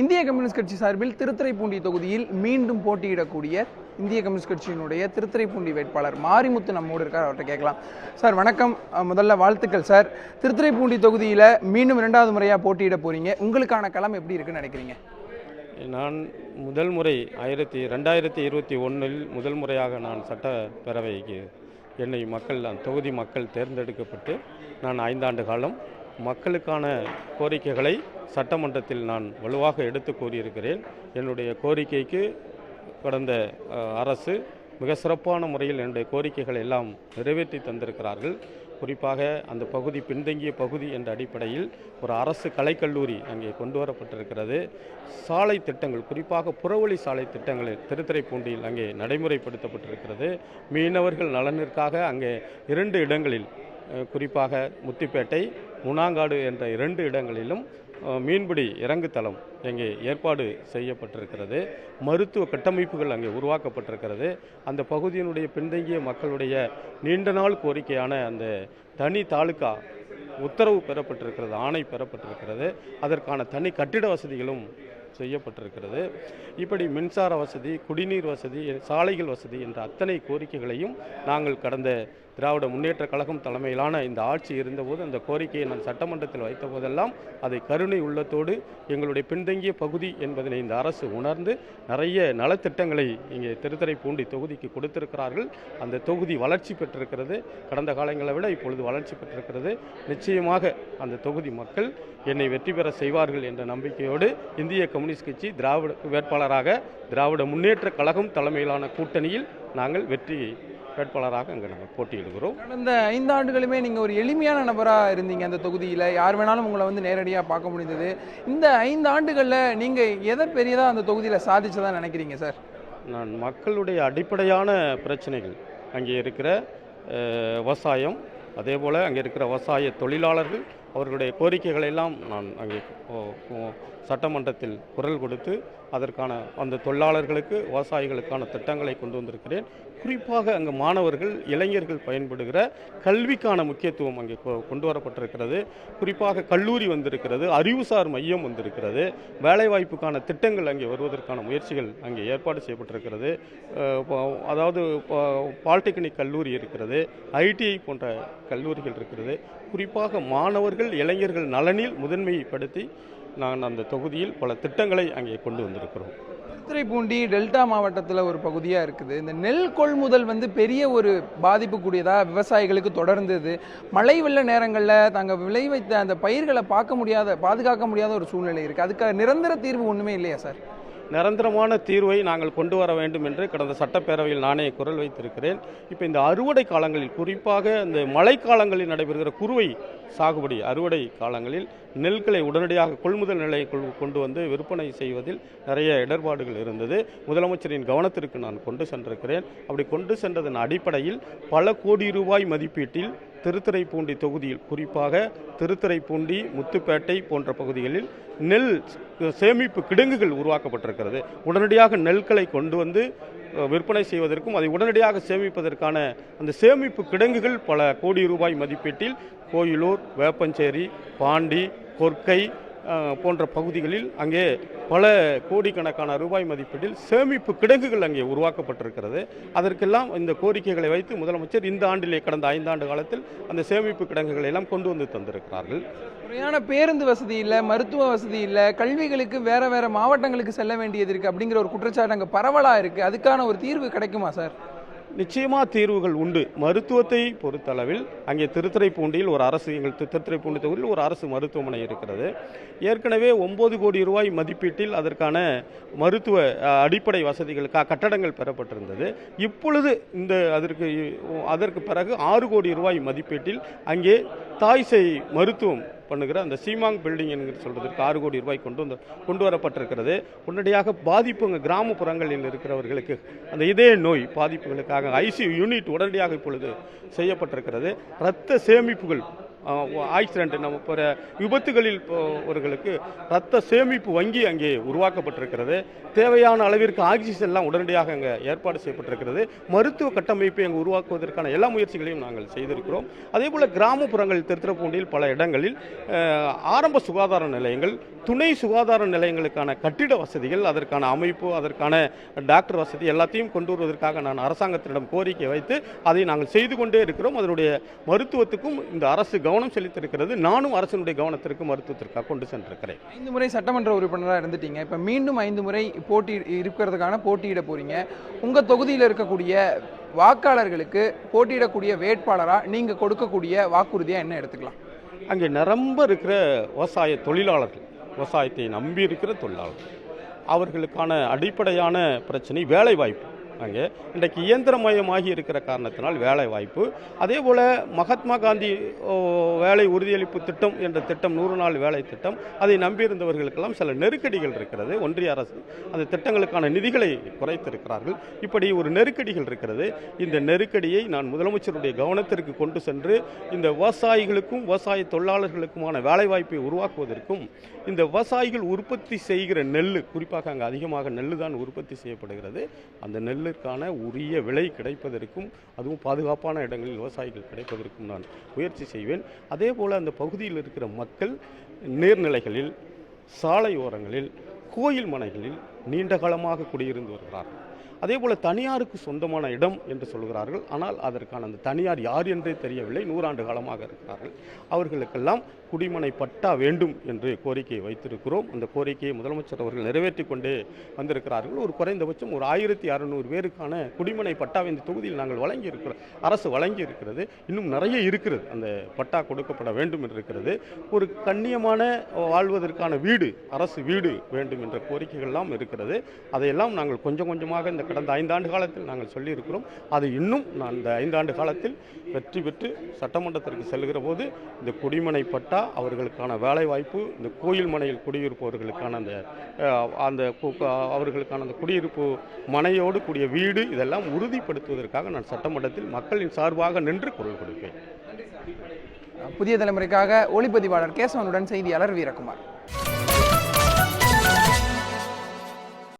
இந்திய கம்யூனிஸ்ட் கட்சி சார்பில் திருத்துறைப்பூண்டி தொகுதியில் மீண்டும் போட்டியிடக்கூடிய இந்திய கம்யூனிஸ்ட் கட்சியினுடைய திருத்துறைப்பூண்டி வேட்பாளர் மாரிமுத்து நம்மோடு இருக்கார். அவர்கிட்ட கேட்கலாம். சார் வணக்கம், முதல்ல வாழ்த்துக்கள் சார். திருத்துறைப்பூண்டி தொகுதியில் மீண்டும் 2வது முறையாக போட்டியிட போறீங்க. உங்களுக்கான களம் எப்படி இருக்குன்னு நினைக்கிறீங்க? நான் முதல் முறை 2021 முதல் முறையாக நான் சட்டப்பேரவைக்கு என்னை தொகுதி மக்கள் தேர்ந்தெடுக்கப்பட்டு நான் 5 ஆண்டு காலம் மக்களுக்கான கோரிக்கைகளை சட்டமன்றத்தில் நான் வலுவாக எடுத்து கூறியிருக்கிறேன். என்னுடைய கோரிக்கைக்கு கடந்த அரசு மிக சிறப்பான முறையில் என்னுடைய கோரிக்கைகளை எல்லாம் நிறைவேற்றி தந்திருக்கிறார்கள். குறிப்பாக அந்த பகுதி பின்தங்கிய பகுதி என்ற அடிப்படையில் ஒரு அரசு கலைக்கல்லூரி அங்கே கொண்டு வரப்பட்டிருக்கிறது. சாலை திட்டங்கள், குறிப்பாக புறவழி சாலை திட்டங்கள் திருத்துறைப்பூண்டியில் அங்கே நடைமுறைப்படுத்தப்பட்டிருக்கிறது. மீனவர்கள் நலனிற்காக அங்கே 2 இடங்களில், குறிப்பாக முத்திப்பேட்டை, முனாங்காடு என்ற 2 இடங்களிலும் மீன்பிடி இறங்குதளம் அங்கே ஏற்பாடு செய்யப்பட்டிருக்கிறது. மருத்துவ கட்டமைப்புகள் அங்கே உருவாக்கப்பட்டிருக்கிறது. அந்த பகுதியினுடைய பின்தங்கிய மக்களுடைய நீண்ட நாள் கோரிக்கையான அந்த தனி தாலுகா உத்தரவு பெறப்பட்டிருக்கிறது, ஆணை பெறப்பட்டிருக்கிறது. அதற்கான தனி கட்டிட வசதிகளும் செய்யப்பட்டிருக்கிறது. இப்படி மின்சார வசதி, குடிநீர் வசதி, சாலைகள் வசதி என்ற அத்தனை கோரிக்கைகளையும் நாங்கள் கடந்த திராவிட முன்னேற்ற கழகம் தலைமையிலான இந்த ஆட்சி இருந்தபோது அந்த கோரிக்கையை நான் சட்டமன்றத்தில் வைத்த போதெல்லாம் அதை கருணை உள்ளத்தோடு எங்களுடைய பின்தங்கிய பகுதி என்பதனை இந்த அரசு உணர்ந்து நிறைய நலத்திட்டங்களை இங்கே திருத்துறைப்பூண்டி தொகுதிக்கு கொடுத்திருக்கிறார்கள். அந்த தொகுதி வளர்ச்சி பெற்றிருக்கிறது. கடந்த காலங்களை விட இப்பொழுது வளர்ச்சி பெற்றிருக்கிறது. நிச்சயமாக அந்த தொகுதி மக்கள் என்னை வெற்றி பெற செய்வார்கள் என்ற நம்பிக்கையோடு இந்திய கம்யூனிஸ்ட் கட்சி வேட்பாளராக திராவிட முன்னேற்ற கழகம் தலைமையிலான கூட்டணியில் நாங்கள் வெற்றி வேட்பாளராக அங்கே நாங்கள் போட்டியிடுகிறோம். கடந்த 5 ஆண்டுகளுமே நீங்கள் ஒரு எளிமையான நபராக இருந்தீங்க. அந்த தொகுதியில் யார் வேணாலும் உங்களை நேரடியாக பார்க்க முடிந்தது. இந்த 5 ஆண்டுகளில் நீங்கள் எதை பெரியதாக அந்த தொகுதியில் சாதிச்சதாக நினைக்கிறீங்க சார்? நான் மக்களுடைய அடிப்படையான பிரச்சனைகள், அங்கே இருக்கிற விவசாயம், அதே போல் அங்கே இருக்கிற விவசாய தொழிலாளர்கள் அவர்களுடைய கோரிக்கைகளை எல்லாம் நான் அங்கே சட்டமன்றத்தில் குரல் கொடுத்து அதற்கான அந்த தொழிலாளர்களுக்கு, விவசாயிகளுக்கான திட்டங்களை கொண்டு வந்திருக்கிறேன். குறிப்பாக அங்கே மாணவர்கள், இளைஞர்கள் பயன்படுகிற கல்விக்கான முக்கியத்துவம் அங்கே கொண்டு வரப்பட்டிருக்கிறது. குறிப்பாக கல்லூரி வந்திருக்கிறது, அறிவுசார் மையம் வந்திருக்கிறது, வேலைவாய்ப்புக்கான திட்டங்கள் அங்கே வருவதற்கான முயற்சிகள் அங்கே ஏற்பாடு செய்யப்பட்டிருக்கிறது. அதாவது பாலிடெக்னிக் கல்லூரி இருக்கிறது, ஐடிஐ போன்ற கல்லூரிகள் இருக்கிறது. குறிப்பாக மாணவர்கள், இளைஞர்கள் நலனில் முதன்மைப்படுத்தி நான் அந்த தொகுதியில் பல திட்டங்களை அங்கே கொண்டு வந்திருக்கிறோம். திருத்துறைப்பூண்டி டெல்டா மாவட்டத்தில் ஒரு பகுதியாக இருக்குது. இந்த நெல் கொள்முதல் பெரிய ஒரு பாதிப்பு கூடியதாக விவசாயிகளுக்கு தொடர்ந்தது. மழை வெள்ள நேரங்களில் தாங்கள் விளைவித்த அந்த பயிர்களை பாதுகாக்க முடியாத ஒரு சூழ்நிலை இருக்குது. அதுக்கு நிரந்தர தீர்வு ஒன்றுமே இல்லையா சார்? நிரந்தரமான தீர்வை நாங்கள் கொண்டு வர வேண்டும் என்று கடந்த சட்டப்பேரவையில் நானே குரல் வைத்திருக்கிறேன். இப்போ இந்த அறுவடை காலங்களில், குறிப்பாக இந்த மழைக்காலங்களில் நடைபெறுகிற குறுவை சாகுபடி அறுவடை காலங்களில் நெல்களை உடனடியாக கொள்முதல் நிலையை கொண்டு வந்து விற்பனை செய்வதில் நிறைய இடர்பாடுகள் இருந்தது. முதலமைச்சரின் கவனத்திற்கு நான் கொண்டு சென்றிருக்கிறேன். அப்படி கொண்டு சென்றதன் அடிப்படையில் பல கோடி ரூபாய் மதிப்பீட்டில் திருத்துறைப்பூண்டி தொகுதியில், குறிப்பாக திருத்துறைப்பூண்டி, முத்துப்பேட்டை போன்ற பகுதிகளில் நெல் சேமிப்பு கிடங்குகள் உருவாக்கப்பட்டிருக்கிறது. உடனடியாக நெல்களை கொண்டு வந்து விற்பனை செய்வதற்கும் அதை உடனடியாக சேமிப்பதற்கான அந்த சேமிப்பு கிடங்குகள் பல கோடி ரூபாய் மதிப்பீட்டில் கோயிலூர், வேப்பஞ்சேரி, பாண்டி, கொர்க்கை போன்ற பகுதிகளில் அங்கே பல கோடிக்கணக்கான ரூபாய் மதிப்பீட்டில் சேமிப்பு கிடங்குகள் அங்கே உருவாக்கப்பட்டிருக்கிறது. அதற்கெல்லாம் இந்த கோரிக்கைகளை வைத்து முதலமைச்சர் இந்த ஆண்டிலே, கடந்த 5 ஆண்டு காலத்தில் அந்த சேமிப்பு கிடங்குகளை எல்லாம் கொண்டு வந்து தந்திருக்கிறார்கள். முறையான பேருந்து வசதி இல்லை, மருத்துவ வசதி இல்லை, கல்விகளுக்கு வேற மாவட்டங்களுக்கு செல்ல வேண்டியது இருக்குது அப்படிங்கிற ஒரு குற்றச்சாட்டு அங்கே பரவலாக இருக்குது. அதுக்கான ஒரு தீர்வு கிடைக்குமா சார்? நிச்சயமாக தீர்வுகள் உண்டு. மருத்துவத்தை பொறுத்தளவில் அங்கே திருத்துறைப்பூண்டியில் ஒரு அரசு, எங்கள் திருத்துறைப்பூண்டி தொகுதியில் ஒரு அரசு மருத்துவமனை இருக்கிறது. ஏற்கனவே 9 கோடி ரூபாய் மதிப்பீட்டில் அதற்கான மருத்துவ அடிப்படை வசதிகளுக்காக கட்டடங்கள் பெறப்பட்டிருந்தது. இப்பொழுது அதற்கு பிறகு 6 கோடி ரூபாய் மதிப்பீட்டில் அங்கே தாய்சேய் மருத்துவம் பண்ணுகிற அந்த சீமாங் பில்டிங் என்று சொல்வதற்கு 6 கோடி ரூபாய் கொண்டு வரப்பட்டிருக்கிறது. உடனடியாக பாதிப்பு அங்கே கிராமப்புறங்களில் இருக்கிறவர்களுக்கு அந்த இதய நோய் பாதிப்புகளுக்காக ஐசியூ யூனிட் உடனடியாக இப்பொழுது செய்யப்பட்டிருக்கிறது. இரத்த சேமிப்புகள் ஆக்சிடென்ட் நம்ம போகிற விபத்துகளில் அவர்களுக்கு இரத்த சேமிப்பு வங்கி அங்கே உருவாக்கப்பட்டிருக்கிறது. தேவையான அளவிற்கு ஆக்சிஜன்லாம் உடனடியாக அங்கே ஏற்பாடு செய்யப்பட்டிருக்கிறது. மருத்துவ கட்டமைப்பை அங்கே உருவாக்குவதற்கான எல்லா முயற்சிகளையும் நாங்கள் செய்திருக்கிறோம். அதேபோல் கிராமப்புறங்கள் திருத்துறைப்பூண்டியில் பல இடங்களில் ஆரம்ப சுகாதார நிலையங்கள், துணை சுகாதார நிலையங்களுக்கான கட்டிட வசதிகள், அதற்கான அமைப்பு, அதற்கான டாக்டர் வசதி எல்லாத்தையும் கொண்டு வருவதற்காக நான் அரசாங்கத்திடம் கோரிக்கை வைத்து அதை நாங்கள் செய்து கொண்டே இருக்கிறோம். அதனுடைய மருத்துவத்துக்கும் இந்த அரசு கவனம் செலுத்தியிருக்கிறது. நானும் அரசினுடைய கவனத்திற்கு மருத்துவத்திற்காக கொண்டு சென்றிருக்கிறேன். 5 முறை சட்டமன்ற உறுப்பினராக இருந்துட்டீங்க. இப்போ மீண்டும் 5 முறை இருக்கிறதுக்கான போட்டியிட போறீங்க. உங்கள் தொகுதியில் இருக்கக்கூடிய வாக்காளர்களுக்கு போட்டியிடக்கூடிய வேட்பாளராக நீங்கள் கொடுக்கக்கூடிய வாக்குறுதியாக என்ன எடுத்துக்கலாம்? அங்கே நிரம்ப இருக்கிற விவசாய தொழிலாளர்கள், விவசாயத்தை நம்பி இருக்கிற தொழிலாளர்கள், அவர்களுக்கான அடிப்படையான பிரச்சனை வேலை வாய்ப்பு. அங்கே இன்றைக்கு இயந்திரமயமாகி இருக்கிற காரணத்தினால் வேலை வாய்ப்பு. அதே போல் மகாத்மா காந்தி வேலை உறுதியளிப்பு திட்டம் என்ற திட்டம் 100 நாள் வேலை திட்டம், அதை நம்பியிருந்தவர்களுக்கெல்லாம் சில நெருக்கடிகள் இருக்கிறது. ஒன்றிய அரசு அந்த திட்டங்களுக்கான நிதிகளை குறைத்திருக்கிறார்கள். இப்படி ஒரு நெருக்கடிகள் இருக்கிறது. இந்த நெருக்கடியை நான் முதலமைச்சருடைய கவனத்திற்கு கொண்டு சென்று இந்த விவசாயிகளுக்கும் விவசாய தொழிலாளர்களுக்குமான வேலைவாய்ப்பை உருவாக்குவதற்கும், இந்த விவசாயிகள் உற்பத்தி செய்கிற நெல், குறிப்பாக அங்கே அதிகமாக நெல் தான் உற்பத்தி செய்யப்படுகிறது, அந்த நெல்லுக்கான உரிய விலை கிடைப்பதற்கும், அதுவும் பாதுகாப்பான இடங்களில் விவசாயிகள் கிடைப்பதற்கும் நான் முயற்சி செய்வேன். அதே போல் அந்த பகுதியில் இருக்கிற மக்கள் நீர்நிலைகளில், சாலை ஓரங்களில், கோயில் மனைகளில் நீண்ட காலமாக குடியிருந்து வருகிறார்கள். அதே போல் தனியாருக்கு சொந்தமான இடம் என்று சொல்கிறார்கள். ஆனால் அதற்கான அந்த தனியார் யார் என்றே தெரியவில்லை. 100 ஆண்டு காலமாக இருக்கிறார்கள். அவர்களுக்கெல்லாம் குடிமனை பட்டா வேண்டும் என்று கோரிக்கையை வைத்திருக்கிறோம். அந்த கோரிக்கையை முதலமைச்சர் அவர்கள் நிறைவேற்றி கொண்டே வந்திருக்கிறார்கள். ஒரு குறைந்தபட்சம் ஒரு 1600 பேருக்கான குடிமனை பட்டாவை இந்த தொகுதியில் நாங்கள் வழங்கியிருக்கிறோம். அரசு வழங்கி இருக்கிறது. இன்னும் நிறைய இருக்கிறது. அந்த பட்டா கொடுக்கப்பட வேண்டும் என்று இருக்கிறது. ஒரு கண்ணியமான வாழ்வதற்கான வீடு, அரசு வீடு வேண்டும் என்ற கோரிக்கைகள்லாம் இருக்கிறது. அதையெல்லாம் நாங்கள் கொஞ்சம் கொஞ்சமாக இந்த கடந்த 5 ஆண்டு காலத்தில் நாங்கள் சொல்லியிருக்கிறோம். அது இன்னும் நான் இந்த 5 ஆண்டு காலத்தில் வெற்றி பெற்று சட்டமன்றத்திற்கு செல்கிற போது இந்த குடிமனை பட்டா, அவர்களுக்கான வேலை வாய்ப்பு, இந்த கோயில் மனையில் குடியிருப்பவர்களுக்கான அந்த அவர்களுக்கான அந்த குடியிருப்பு மனையோடு கூடிய வீடு, இதெல்லாம் உறுதிப்படுத்துவதற்காக நான் சட்டமன்றத்தில் மக்களின் சார்பாக நின்று குரல் கொடுப்பேன். புதிய தலைமுறைக்காக ஒளிப்பதிவாளர் கேசவனுடன் செய்தியாளர் வீரகுமார்.